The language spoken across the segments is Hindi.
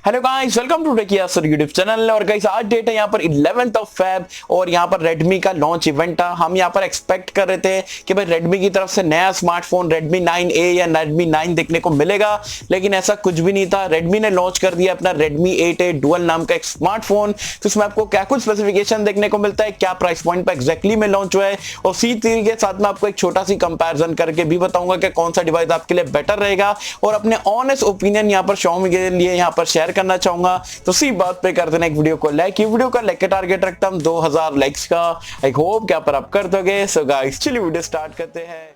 Hello guys, welcome to techie Yasar YouTube channel. और गाइस आज डेट है यहाँ पर 11th ऑफ फेब और यहाँ पर Redmi का लॉन्च इवेंट था। हम यहाँ पर एक्सपेक्ट कर रहे थे कि भाई Redmi की तरफ से नया स्मार्टफोन Redmi 9A या Redmi 9 देखने को मिलेगा, लेकिन ऐसा कुछ भी नहीं था। Redmi ने लॉन्च कर दिया अपना Redmi 8A डुअल नाम का एक स्मार्टफोन। तो इसमें आपको क्या कुछ स्पेसिफिकेशन देखने को मिलता है, क्या प्राइस पॉइंट पर एक्जैक्टली में लॉन्च हुआ है, और C3 के साथ में आपको एक छोटा सी कंपेरिजन करके भी बताऊंगा कि कौन सा डिवाइस आपके लिए बेटर रहेगा, और अपने ऑनेस्ट ओपिनियन यहाँ पर Xiaomi के लिए यहाँ पर शेयर करना चाहूंगा। तो सी बात पे कर देना एक वीडियो को लाइक। ये वीडियो का लाइक का टारगेट रखता हूं 2000 लाइक्स का। आई होप क्या पर आप कर दोगे। सो गाइस चलिए वीडियो स्टार्ट करते हैं।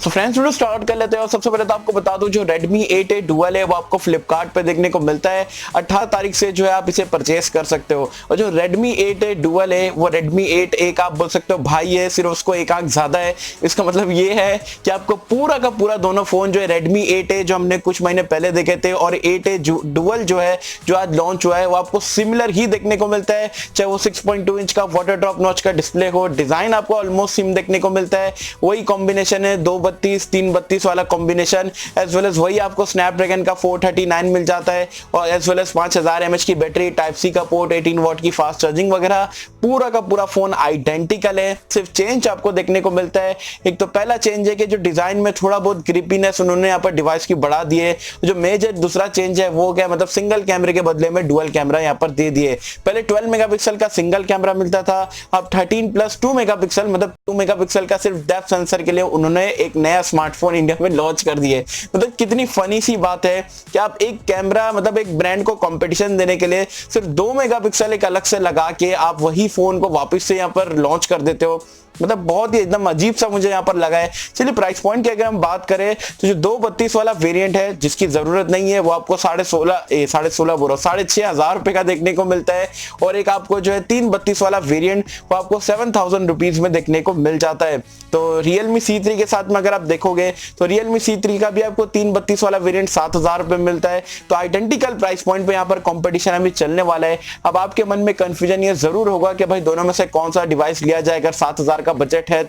तो फ्रेंड्स वीडियो स्टार्ट कर लेते हैं। और सबसे पहले तो आपको बता दूं जो Redmi 8A डुअल है वो आपको फ्लिपकार्ट पे देखने को मिलता है। 18 तारीख से जो है आप इसे परचेस कर सकते हो। और जो Redmi 8A डुअल है वो Redmi 8A का आप बोल सकते हो भाई है, सिर्फ उसको एक आंख ज्यादा है। इसका मतलब ये है कि आपको पूरा का पूरा दोनों फोन जो है Redmi 8A जो हमने कुछ महीने पहले देखे थे और 8A डुअल जो है जो आज लॉन्च हुआ है वो आपको सिमिलर ही देखने को मिलता है। चाहे वो 6.2 इंच का वाटर ड्रॉप नॉच का डिस्प्ले हो, डिजाइन आपको ऑलमोस्ट सेम देखने को मिलता है। वही कॉम्बिनेशन है 232-332 वाला कॉम्बिनेशन, एज वेल एज वही आपको स्नैपड्रैगन का 439 मिल जाता है, और एज वेल एज 5000 mAh की बैटरी, टाइप सी का पोर्ट, 18 वॉट की फास्ट चार्जिंग वगैरह। पूरा का पूरा फोन आइडेंटिकल है। सिर्फ चेंज आपको देखने को मिलता है। एक तो पहला चेंज है कि जो डिजाइन में थोड़ा बहुत क्रिपीनेस उन्होंने यहाँ पर डिवाइस की बढ़ा दी है। जो मेजर दूसरा चेंज है वो क्या, मतलब सिंगल कैमरे के बदले में डुअल कैमरा यहाँ पर दे दिए। पहले 12 मेगापिक्सल का सिंगल कैमरा मिलता था, अब 13+2 मेगापिक्सल, मतलब 2 मेगापिक्सल का सिर्फ डेप्थ सेंसर के लिए उन्होंने एक नया स्मार्टफोन इंडिया में लॉन्च कर दिए। मतलब कितनी फनी सी बात है कि आप एक कैमरा, मतलब एक ब्रांड को कंपटीशन देने के लिए सिर्फ 2 मेगापिक्सल एक अलग से लगा के आप वही फोन को वापस से यहाँ पर लॉन्च कर देते हो। मतलब बहुत ही एकदम अजीब सा मुझे यहाँ पर लगा है। चलिए प्राइस पॉइंट की अगर हम बात करें तो जो 232 वाला वेरिएंट है जिसकी जरूरत नहीं है वो आपको 6,500 रुपए का देखने को मिलता है। और एक आपको जो है 332 वाला वेरिएंट वो आपको 7000 रुपीज में देखने को मिल जाता है। तो Realme C3 के साथ में अगर आप देखोगे तो Realme C3 का भी आपको 332 वाला वेरिएंट 7000 रुपए मिलता है। तो आइडेंटिकल प्राइस पॉइंट पे यहाँ पर कंपटीशन अभी चलने वाला है। अब आपके मन में कंफ्यूजन ये जरूर होगा कि भाई दोनों में से कौन सा डिवाइस लिया जाए अगर 7000 का बजट है।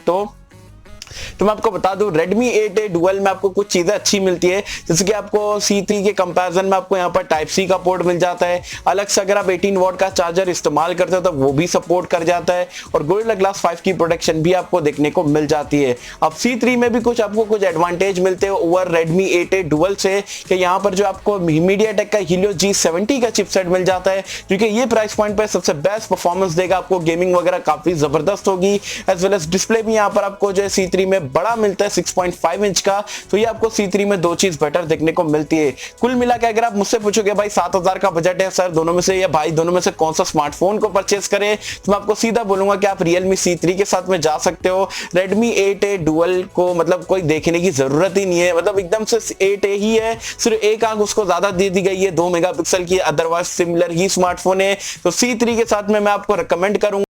तो मैं आपको बता दूं Redmi 8A डुअल में आपको कुछ चीजें अच्छी मिलती है, जैसे कि आपको C3 के कंपैरिजन में आपको यहाँ पर टाइप सी का पोर्ट मिल जाता है। अलग से अगर आप 18 वॉट का चार्जर इस्तेमाल करते हो तो वो भी सपोर्ट कर जाता है, और गोरिल्ला ग्लास 5 की प्रोटेक्शन भी आपको देखने को मिल जाती है। अब C3 में भी आपको कुछ एडवांटेज मिलते हैं ओवर Redmi 8A डुअल से, कि यहाँ पर जो आपको MediaTek का Helio G70 का चिपसेट मिल जाता है, क्योंकि ये प्राइस पॉइंट पर सबसे बेस्ट परफॉर्मेंस देगा आपको। गेमिंग वगैरह काफी जबरदस्त होगी। एज वेल एज डिस्प्ले भी यहाँ पर आपको जो है C3 में बड़ा मिलता है 6.5 इंच का। तो ये आपको C3 में दो चीज बेटर देखने को मिलती है। कुल मिला के अगर आप मुझसे पूछोगे भाई 7000 का बजट है सर दोनों में से, या भाई दोनों में से कौन सा स्मार्टफोन को परचेस करें, तो मैं आपको सीधा बोलूंगा कि आप Realme C3 के साथ में जा सकते हो। Redmi 8A डुअल को मतलब कोई देखने की जरूरत ही नहीं है। मतलब एकदम से 8A ही है, सिर्फ एक आंख उसको ज्यादा दे दी गई है 2 मेगापिक्सल की, अदरवाइज सिमिलर ही स्मार्टफोन है। तो C3 के साथ में मैं आपको रिकमेंड करूंगा।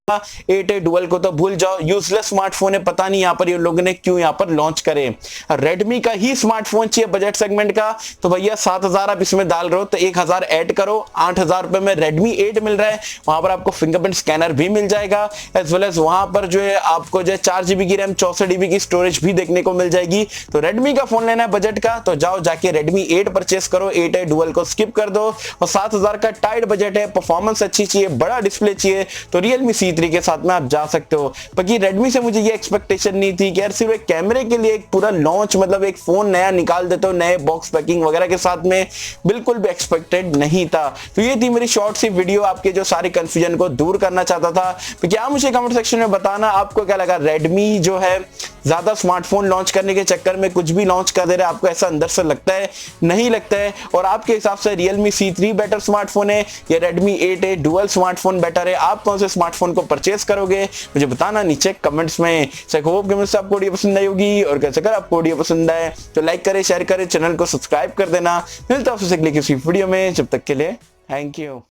8A डुअल को तो भूल जाओ, यूजलेस स्मार्टफोन है। पता नहीं यहाँ पर ये लोगों ने क्यों यहाँ पर लॉन्च करे। Redmi का ही स्मार्टफोन चाहिए बजट सेगमेंट का, तो भैया 7000 आप इसमें डाल रहे हो तो 1000 ऐड करो। 8000 रुपए में Redmi 8 मिल रहा है, वहां पर आपको फिंगरप्रिंट स्कैनर भी मिल जाएगा। एज वेल एज वहां पर जो है आपको जो है 4GB की रैम 64GB की स्टोरेज भी देखने को मिल जाएगी। तो Redmi का फोन लेना है बजट का तो जाओ जाके Redmi 8 परचेस करो। 8A डुअल को स्किप कर दो। और 7000 का टाइट बजट है, परफॉर्मेंस अच्छी चाहिए, बड़ा डिस्प्ले चाहिए, तो Realme C3 के साथ में आप जा सकते हो। बाकी Redmi से मुझे ये एक्सपेक्टेशन नहीं थी कि यार सिर्फ एक कैमरे के लिए एक पूरा लॉन्च, मतलब एक फोन नया निकाल देते हो नए बॉक्स पैकिंग वगैरह के साथ में, बिल्कुल भी एक्सपेक्टेड नहीं था। तो ये थी मेरी शॉर्ट सी वीडियो, आपके जो सारे कंफ्यूजन को दूर करना चाहता था। तो क्या मुझे कमेंट सेक्शन में बताना आपको क्या लगा। Redmi जो है ज्यादा स्मार्टफोन लॉन्च करने के चक्कर में कुछ भी लॉन्च कर दे रहा है, आपको ऐसा अंदर से लगता है, नहीं लगता है? और आपके हिसाब से Realme C3 बेटर स्मार्टफोन है या Redmi 8A dual smartphone better है? आप कौन से स्मार्टफोन को परचेस करोगे मुझे बताना नीचे कमेंट्स में। होप कि मुझसे आपको वीडियो पसंद आई होगी, और कैसे अगर आपको वीडियो पसंद आए तो लाइक करें, शेयर करें, चैनल को सब्सक्राइब कर देना। मिलता है आपसे अगली किसी वीडियो में, जब तक के लिए थैंक यू।